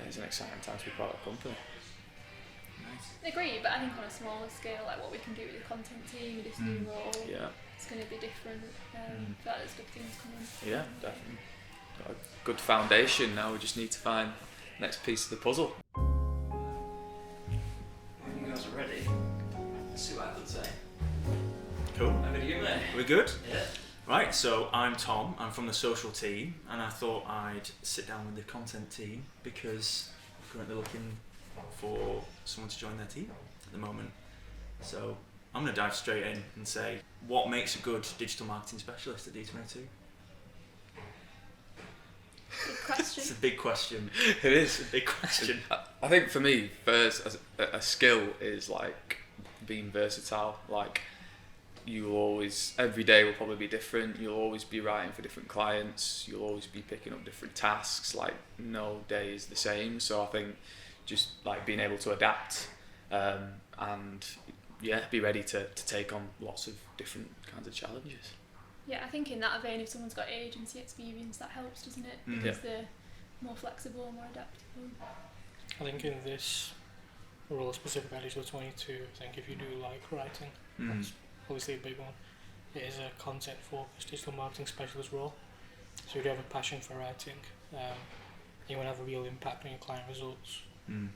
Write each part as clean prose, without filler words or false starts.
it's an exciting time to be part of the company. I agree, but I think on a smaller scale, like what we can do with the content team, with this new role, it's going to be different. I feel like there's good things coming. Yeah, definitely. Got a good foundation now. We just need to find the next piece of the puzzle. You guys are ready? Let's see what I could say. Cool. Over to you, mate. We're good? Yeah. Right, so I'm Tom, I'm from the social team, and I thought I'd sit down with the content team because I'm currently looking for someone to join their team at the moment. So I'm going to dive straight in and say, what makes a good digital marketing specialist at D22? Good question. It's a big question. It is a big question. I think for me, first, a skill is like being versatile. Like, you'll always, every day will probably be different. You'll always be writing for different clients. You'll always be picking up different tasks. Like, no day is the same. So I think just like being able to adapt and be ready to take on lots of different kinds of challenges. Yeah, I think in that vein, if someone's got agency experience, that helps, doesn't it? Because they're more flexible, more adaptable. I think in this role specifically at Digital 22, I think if you do like writing, that's obviously a big one. It is a content focused digital marketing specialist role. So you do have a passion for writing, you want to have a real impact on your client results.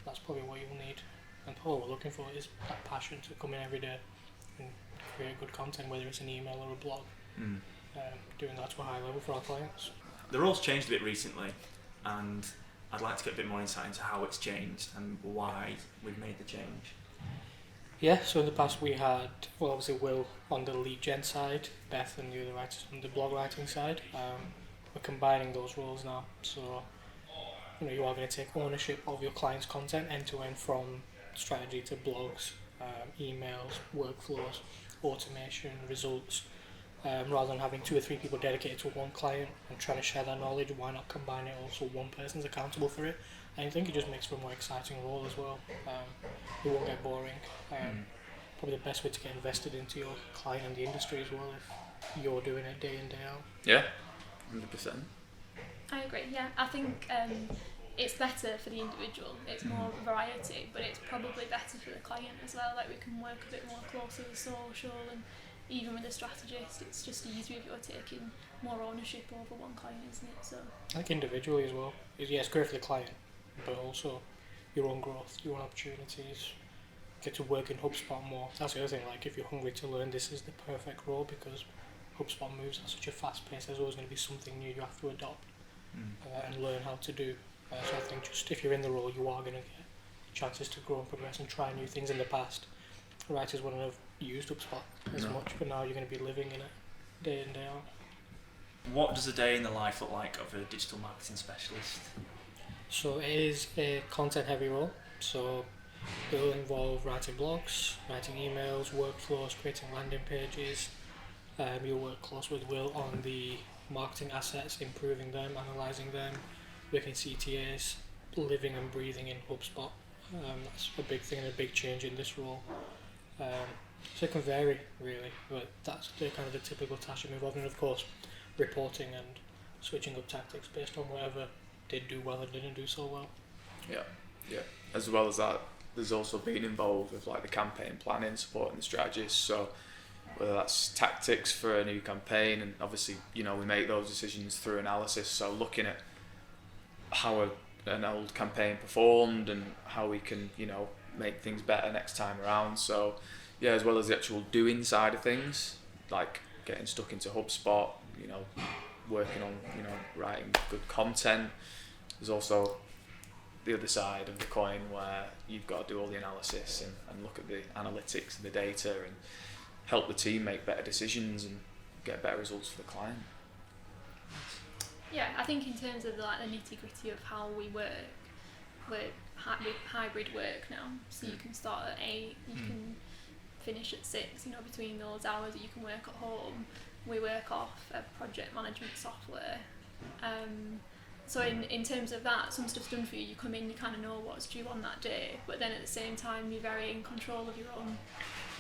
That's probably what you'll need. And all we're looking for is that passion to come in every day and create good content, whether it's an email or a blog. Doing that to a high level for our clients. The role's changed a bit recently, and I'd like to get a bit more insight into how it's changed and why we've made the change. Yeah, so in the past we had, well, obviously Will on the lead gen side, Beth and the other writers on the blog writing side. We're combining those roles now, so you are going to take ownership of your client's content end to end, from strategy to blogs, emails, workflows, automation, results. Rather than having 2 or 3 people dedicated to one client and trying to share that knowledge, why not combine it all so one person's accountable for it? And I think it just makes for a more exciting role as well. It won't get boring. Probably the best way to get invested into your client and the industry as well if you're doing it day in, day out. Yeah, 100%. I agree, yeah. I think it's better for the individual. It's more variety, but it's probably better for the client as well. Like, we can work a bit more closely with social, and even with a strategist, it's just easier if you're taking more ownership over one client, isn't it? So I think individually as well. It's great for the client, but also your own growth, your own opportunities. Get to work in HubSpot more. That's the other thing. Like, if you're hungry to learn, this is the perfect role because HubSpot moves at such a fast pace. There's always going to be something new you have to adopt and learn how to do. So I think just if you're in the role, you are going to get chances to grow and progress and try new things. In the past, writers wouldn't have used HubSpot as much, but now you're going to be living in it day in, day out. What does a day in the life look like of a digital marketing specialist? So it is a content heavy role, so it will involve writing blogs, writing emails, workflows, creating landing pages. You'll work close with Will on the marketing assets, improving them, analysing them, working CTAs, living and breathing in HubSpot. That's a big thing and a big change in this role. So it can vary really, but that's the kind of the typical task you move on, and of course reporting and switching up tactics based on whatever did do well and didn't do so well. Yeah. As well as that, there's also been involved with like the campaign planning, supporting the strategists. So whether that's tactics for a new campaign, and obviously we make those decisions through analysis. So looking at how an old campaign performed and how we can make things better next time around. So yeah, as well as the actual doing side of things, like getting stuck into HubSpot, working on writing good content. There's also the other side of the coin where you've got to do all the analysis and look at the analytics and the data and help the team make better decisions and get better results for the client. yeah, I think in terms of the nitty gritty of how we work, we're with hybrid work now. So you can start at 8, you can finish at 6. Between those hours you can work at home. We work off a project management software. So in terms of that, some stuff's done for you. You come in, you kind of know what's due on that day, but then at the same time you're very in control of your own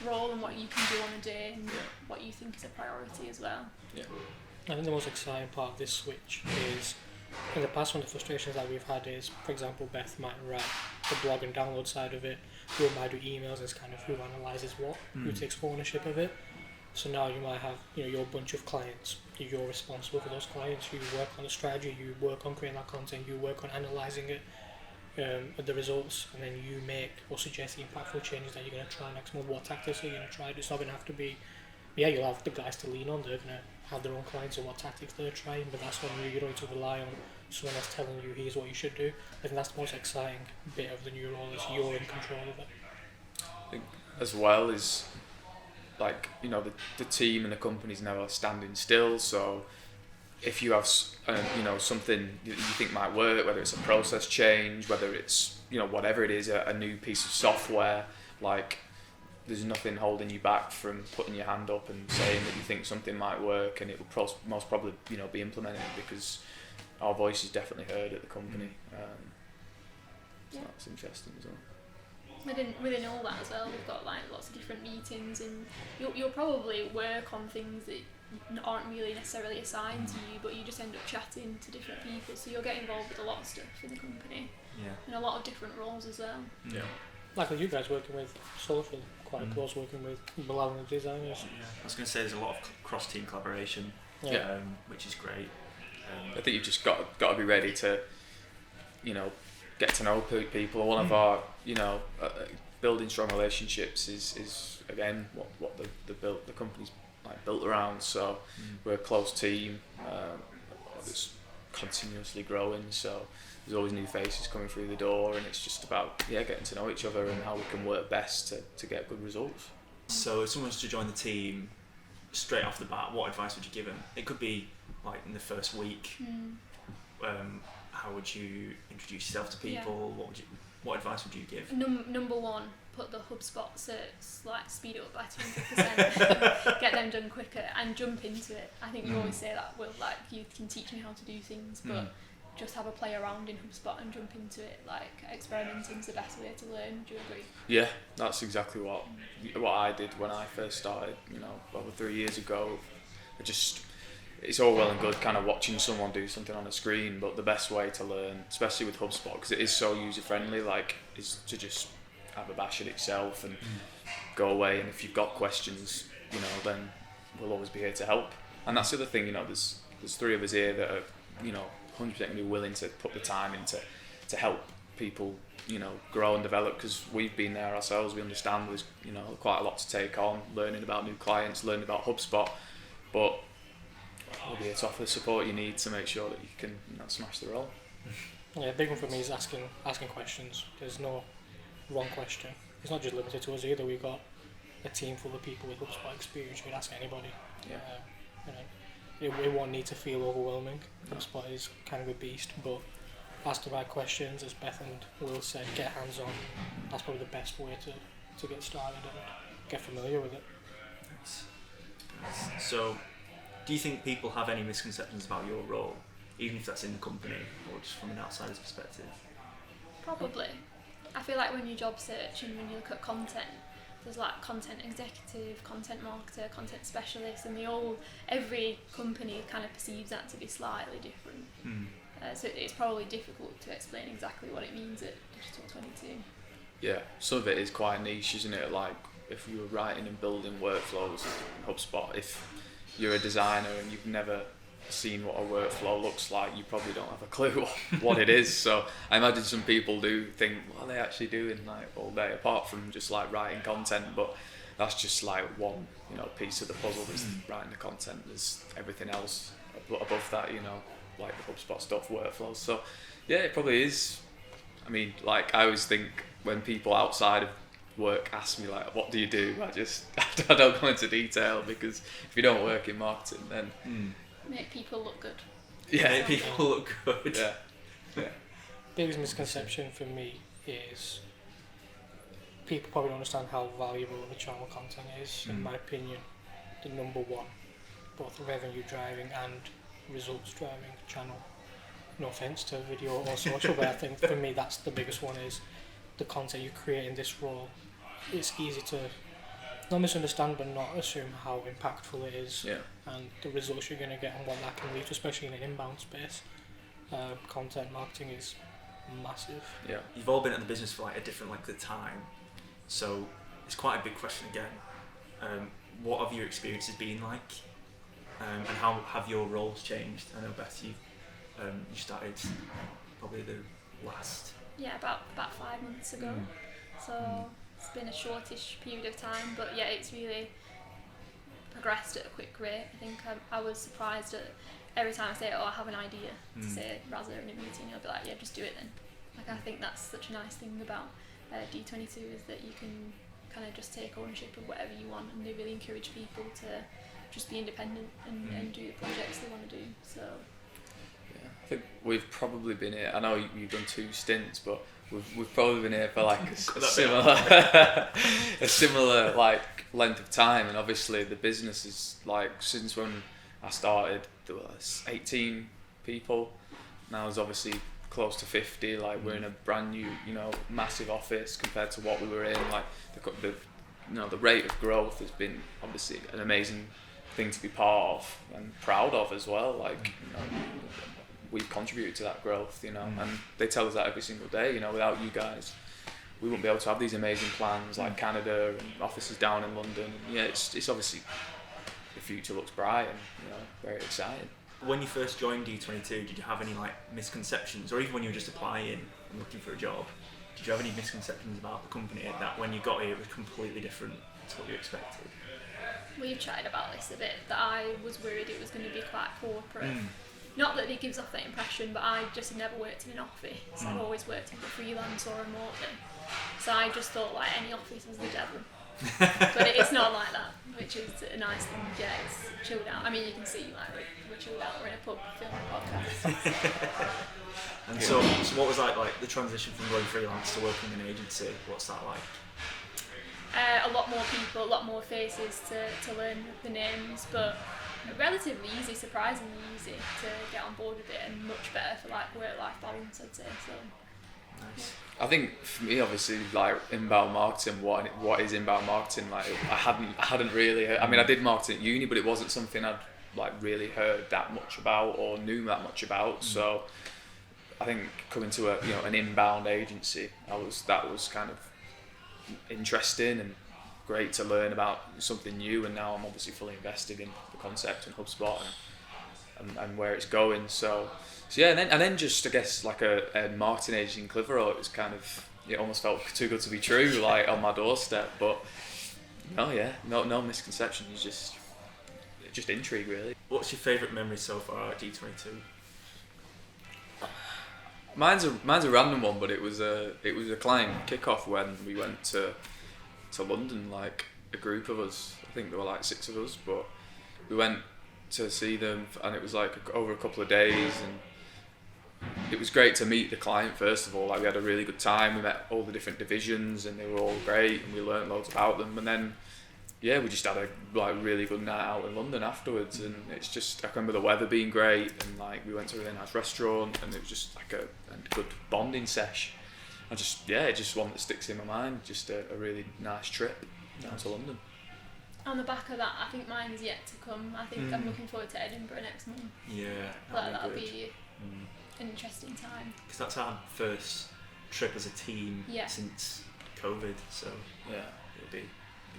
role and what you can do on a day and what you think is a priority as well. Yeah. I think the most exciting part of this switch is in the past, one of the frustrations that we've had is, for example, Beth might write the blog and download side of it, Will might do emails, as kind of who analyses what, who takes ownership of it. So now you might have, your bunch of clients, you're responsible for those clients, you work on the strategy, you work on creating that content, you work on analysing it, the results, and then you make or suggest the impactful changes that you're going to try next month. What tactics are you going to try? It's not going to have to be, you'll have the guys to lean on, they're going to have their own clients and what tactics they're trying, but that's when you don't need to rely on someone else telling you here's what you should do. I think that's the most exciting bit of the new role, is you're in control of it. I think as well is like, the team and the company's never standing still, so if you have something that you think might work, whether it's a process change, whether it's whatever it is, a new piece of software, like there's nothing holding you back from putting your hand up and saying that you think something might work, and it will most probably be implemented, because our voice is definitely heard at the company. So that's interesting as well. Within all that as well, we've got like lots of different meetings, and you'll probably work on things that aren't really necessarily assigned to you, but you just end up chatting to different people, so you'll get involved with a lot of stuff in the company, and a lot of different roles as well. Yeah. Like with you guys working with Soulful, quite close, working with Bilal and the designers. Yeah, I was going to say there's a lot of cross-team collaboration, which is great. I think you've just got to be ready to, get to know people. One of our, building strong relationships is again what the company's like built around. So we're a close team that's continuously growing. So there's always new faces coming through the door, and it's just about getting to know each other and how we can work best to get good results. So if someone was to join the team straight off the bat, what advice would you give them? It could be like in the first week. How would you introduce yourself to people? What advice would you give? Number one, put the HubSpot certs, like speed it up by 200%, get them done quicker, and jump into it. I think you always say that, Will, like you can teach me how to do things, but just have a play around in HubSpot and jump into it. Like experimenting's the best way to learn. Do you agree? Yeah, that's exactly what I did when I first started. Over 3 years ago. It's all well and good kind of watching someone do something on a screen, but the best way to learn, especially with HubSpot, because it is so user friendly, is to just have a bash at itself and go away. And if you've got questions, then we'll always be here to help. And that's the other thing, there's 3 of us here that are, 100% going to be willing to put the time into to help people, grow and develop, because we've been there ourselves. We understand there's, quite a lot to take on, learning about new clients, learning about HubSpot, but we'll be here to offer the support you need to make sure that you can smash the role. Yeah, a big one for me is asking questions. There's no wrong question. It's not just limited to us either. We've got a team full of people with HubSpot experience. You can ask anybody. It won't need to feel overwhelming. HubSpot is kind of a beast, but ask the right questions, as Beth and Will said, get hands on. That's probably the best way to get started and get familiar with it. Nice. So, do you think people have any misconceptions about your role, even if that's in the company or just from an outsider's perspective? Probably. I feel like when you job search and when you look at content, there's like content executive, content marketer, content specialist, and every company kind of perceives that to be slightly different. So it's probably difficult to explain exactly what it means at Digital 22. Yeah, some of it is quite niche, isn't it? Like if you were writing and building workflows in HubSpot, if you're a designer and you've never seen what a workflow looks like, you probably don't have a clue what it is. So I imagine some people do think, what are they actually doing like all day, apart from just like writing content, but that's just like one piece of the puzzle is writing the content. There's everything else above that, like the HubSpot stuff, workflows. So yeah, it probably is. I mean, like I always think when people outside of work ask me like, what do you do? I don't go into detail, because if you don't work in marketing, then make people look good. Yeah, make people look good. Yeah. Biggest misconception for me is people probably don't understand how valuable the channel content is. In my opinion, the number one, both revenue driving and results driving channel. No offense to video or social, but I think for me that's the biggest one, is the content you create in this role. It's easy to not misunderstand but not assume how impactful it is, and the results you're going to get and what that can lead to, especially in an inbound space. content marketing is massive. Yeah. You've all been at the business for like a different length of time, so it's quite a big question again. What have your experiences been like, and how have your roles changed? I know Beth, you started probably the last. Yeah, about 5 months ago. So it's been a shortish period of time, but yeah, it's really progressed at a quick rate. I think I was surprised at every time I say, I have an idea to say rather in a meeting, I'll be like, yeah, just do it then. Like, I think that's such a nice thing about D22 is that you can kind of just take ownership of whatever you want, and they really encourage people to just be independent and do the projects they want to do. So yeah, I think we've probably been here. I know you've done 2 stints, but we've probably been here for like a similar like length of time. And obviously the business is like, since when I started, there was 18 people. Now there's obviously close to 50. Like, we're in a brand new, massive office compared to what we were in. Like the rate of growth has been obviously an amazing thing to be part of and proud of as well. Like, we've contributed to that growth, and they tell us that every single day. Without you guys, we wouldn't be able to have these amazing plans like Canada and offices down in London. And yeah, it's obviously, the future looks bright and very exciting. When you first joined D22, did you have any like misconceptions, or even when you were just applying and looking for a job, did you have any misconceptions about the company that when you got here it was completely different to what you expected? we've chatted about this a bit, that I was worried it was going to be quite corporate. Not that it gives off that impression, but I just never worked in an office. I've always worked either freelance or remotely. So I just thought like any office was the devil. But it's not like that, which is a nice thing. Yeah, it's chilled out. I mean, you can see like we're chilled out. We're in a pub filming a podcast. And so what was like the transition from going freelance to working in an agency? What's that like? A lot more people, a lot more faces to learn the names, but relatively easy, surprisingly easy to get on board with it, and much better for like work-life balance, I'd say. So. Nice. I think for me, obviously, like inbound marketing, what is inbound marketing? Like, I hadn't really. I mean, I did marketing at uni, but it wasn't something I'd like really heard that much about or knew that much about. So, I think coming to an inbound agency, that was kind of interesting and great to learn about something new. And now I'm obviously fully invested in the concept and HubSpot and where it's going. So yeah, and then just I guess like a marketing agency in Clitheroe, it almost felt too good to be true, like on my doorstep. But no misconceptions, just intrigue really. What's your favourite memory so far at D22? Mine's a random one, but it was a client kickoff when we went to London, like a group of us. I think there were like 6 of us, but we went to see them, and it was like over a couple of days, and it was great to meet the client first of all. Like, we had a really good time. We met all the different divisions, and they were all great, and we learnt loads about them. And then we just had a really good night out in London afterwards. And it's just, I remember the weather being great, and like we went to a really nice restaurant, and it was just like a good bonding sesh. It's just one that sticks in my mind. Just a really nice trip down to London. On the back of that, I think mine's yet to come. I think I'm looking forward to Edinburgh next month. Yeah, that'll be an interesting time. Because that's our first trip as a team since COVID, so it'll be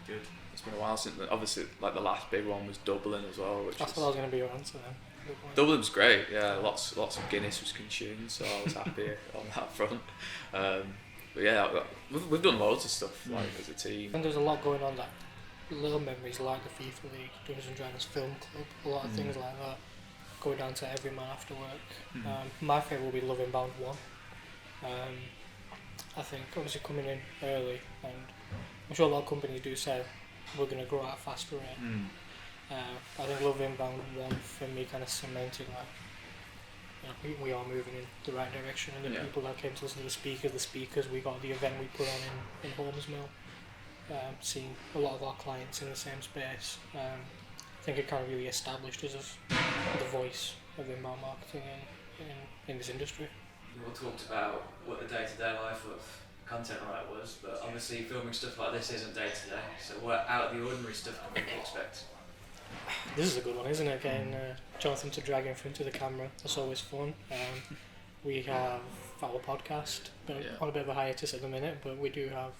good. It's been a while since, obviously, like the last big one was Dublin as well. That's what I was going to be your answer then. Dublin was great, yeah. Lots of Guinness was consumed, so I was happy on that front. But yeah, we've done loads of stuff like as a team. And there's a lot going on, that little memories like the FIFA League, Dungeons and Dragons Film Club, a lot of things like that. Go down to every man after work. My favourite will be Love Inbound 1. I think obviously coming in early, and I'm sure a lot of companies do say we're going to grow at a faster rate. I think Love Inbound 1 for me kind of cemented we are moving in the right direction, and the people that came to listen to the speakers, we got the event we put on in Holmes Mill, seeing a lot of our clients in the same space. I think it kind of really established us as the voice of inbound marketing in this industry. We all talked about what the day-to-day life of content writer was, but obviously filming stuff like this isn't day-to-day, so what out of the ordinary stuff can we expect? This is a good one, isn't it? Getting Jonathan to drag in front of the camera. That's always fun. We have our podcast on a bit of a hiatus at the minute, but we do have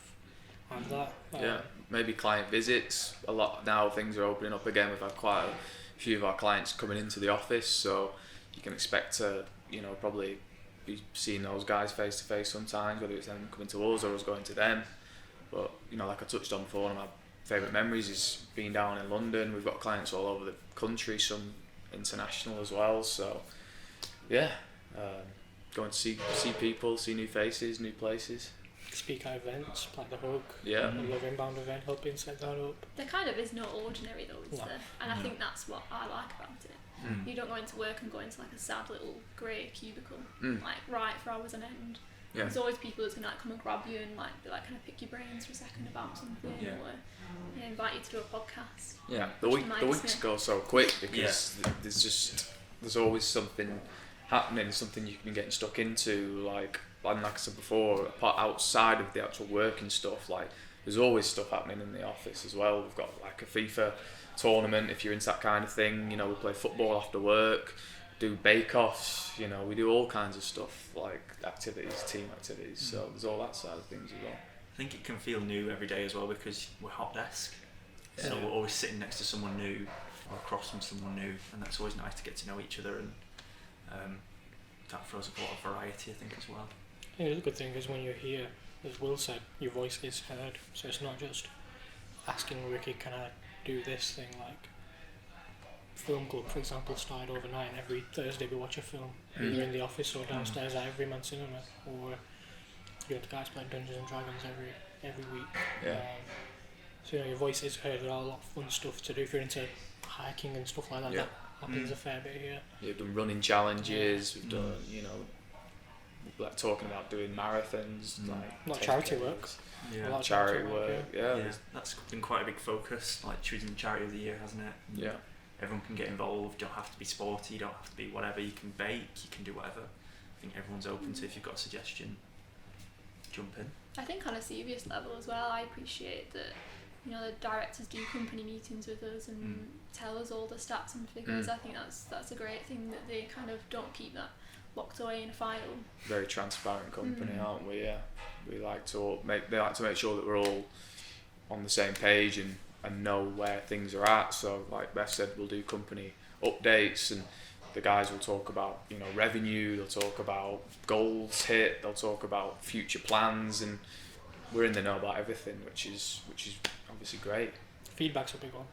that. Maybe client visits. A lot now. Things are opening up again. We've had quite a few of our clients coming into the office, so you can expect to, probably be seeing those guys face to face sometimes, whether it's them coming to us or us going to them. But like I touched on before, one of my favourite memories is being down in London. We've got clients all over the country, some international as well. So going to see people, see new faces, new places. Speak at events like the Hug, the Love Inbound event, helping set that up. There kind of is no ordinary though, is there? And I think that's what I like about it. You don't go into work and go into like a sad little grey cubicle, like write for hours on end. There's always people that's gonna come and grab you and be kind of pick your brains for a second about something, or invite you to do a podcast. Yeah, the weeks go so quick because there's always something happening, something you can be getting stuck into, like I said before, outside of the actual working stuff. Like there's always stuff happening in the office as well. We've got like a FIFA tournament if you're into that kind of thing. We play football after work, do bake-offs. We do all kinds of stuff, like activities, team activities. So there's all that side of things as well. I think it can feel new every day as well because we're hot desk, so we're always sitting next to someone new or across from someone new, and that's always nice to get to know each other, and that throws up a lot of variety, I think, as well. I think the good thing is when you're here, as Will said, your voice is heard, so it's not just asking Ricky, can I do this thing, like Film Club, for example, started overnight, and every Thursday we watch a film, either in the office or downstairs at Everyman Cinema, or the guys play Dungeons and Dragons every week. So your voice is heard. There are a lot of fun stuff to do if you're into hiking and stuff like that. That happens a fair bit here. We've done running challenges. We've done like talking about doing marathons, like not charity work. A lot of charity work. That's been quite a big focus, like choosing the charity of the year, hasn't it? And everyone can get involved. You don't have to be sporty, you don't have to be whatever. You can bake, you can do whatever. I think everyone's open to, if you've got a suggestion, jump in. I think on a serious level as well, I appreciate that the directors do company meetings with us and tell us all the stats and figures. I think that's a great thing that they kind of don't keep that locked away in a file. Very transparent company, aren't we? Yeah, they like to make sure that we're all on the same page and know where things are at. So like Beth said, we'll do company updates, and the guys will talk about revenue, they'll talk about goals hit, they'll talk about future plans, and we're in the know about everything, which is obviously great. Feedback's a big one.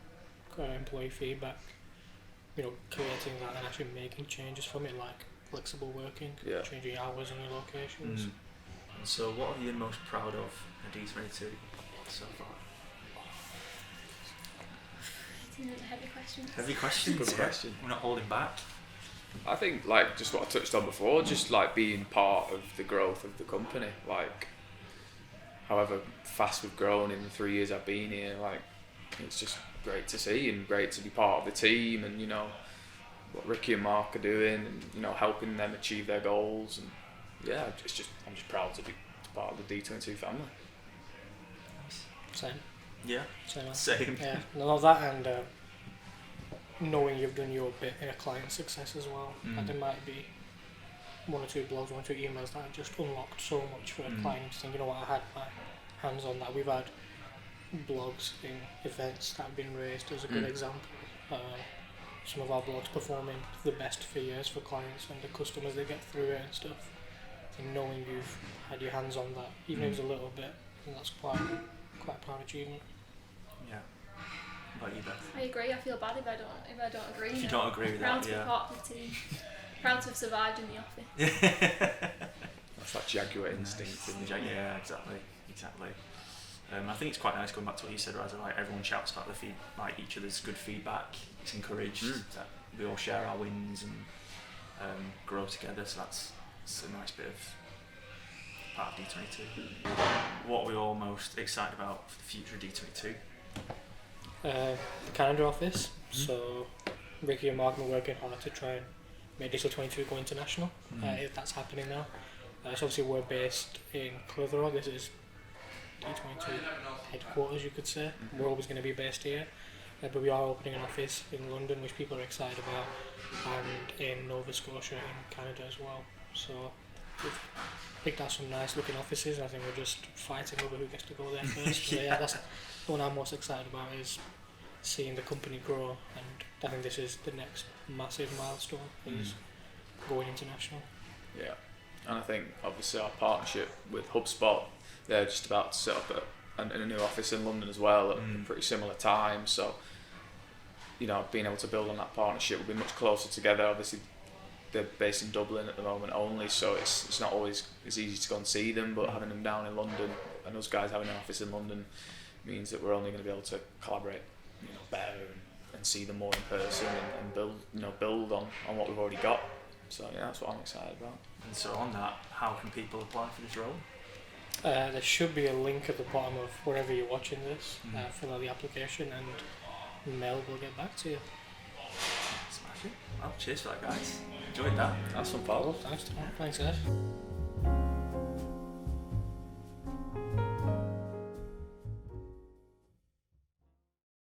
Employee feedback, creating that and actually making changes from it, like flexible working, changing hours and your locations. And so what are you most proud of at D22 so far? Heavy questions. Heavy questions. Good question. We're not holding back. I think just what I touched on before, just being part of the growth of the company. However fast we've grown in the 3 years I've been here, it's just great to see and great to be part of the team, and what Ricky and Mark are doing, and helping them achieve their goals, and I'm just proud to be part of the D22 family. Same. Yeah. Same. Yeah. All that, and knowing you've done your bit in a client success as well. And there might be one or two blogs, one or two emails that have just unlocked so much for a client. Think, I had my hands on that. We've had blogs in events that have been raised as a good example. Some of our blogs performing the best for years for clients and the customers that get through it and stuff. And knowing you've had your hands on that, even if it was a little bit, and that's quite a proud achievement. Yeah. What about you, Beth? I agree. I feel bad if I don't agree. If you don't agree with proud that, to be part of the team. Proud to have survived in the office. That's that Jaguar instinct. Yeah, exactly. I think it's quite nice going back to what you said, Raz, everyone shouts about each other's good feedback. It's encouraged that we all share our wins and grow together. So that's a nice bit of part of D22. What are we all most excited about for the future of D22? The Canada office. So Ricky and Mark are working hard to try and make Digital 22 go international. If that's happening now. So obviously we're based in Clitheroe. This is D22 headquarters, you could say. We're always going to be based here. but we are opening an office in London, which people are excited about, and in Nova Scotia in Canada as well. So we've picked out some nice looking offices. I think we're just fighting over who gets to go there first. So yeah, that's the one I'm most excited about, is seeing the company grow, and I think this is the next massive milestone, is going international. Yeah, and I think obviously our partnership with HubSpot, they're just about to set up a new office in London as well at a pretty similar time. So, you know, being able to build on that partnership will be much closer together. Obviously, they're based in Dublin at the moment only, so it's not always as easy to go and see them. But having them down in London, and those guys having an office in London, means that we're only going to be able to collaborate, you know, better and see them more in person and build on what we've already got. So yeah, that's what I'm excited about. And so on that, how can people apply for this role? There should be a link at the bottom of wherever you're watching this. Fill out the application and Mel will get back to you. Smash it. Well, cheers for that, guys. Enjoyed that. That's fun, Paul. Thanks, Tom. Thanks, guys.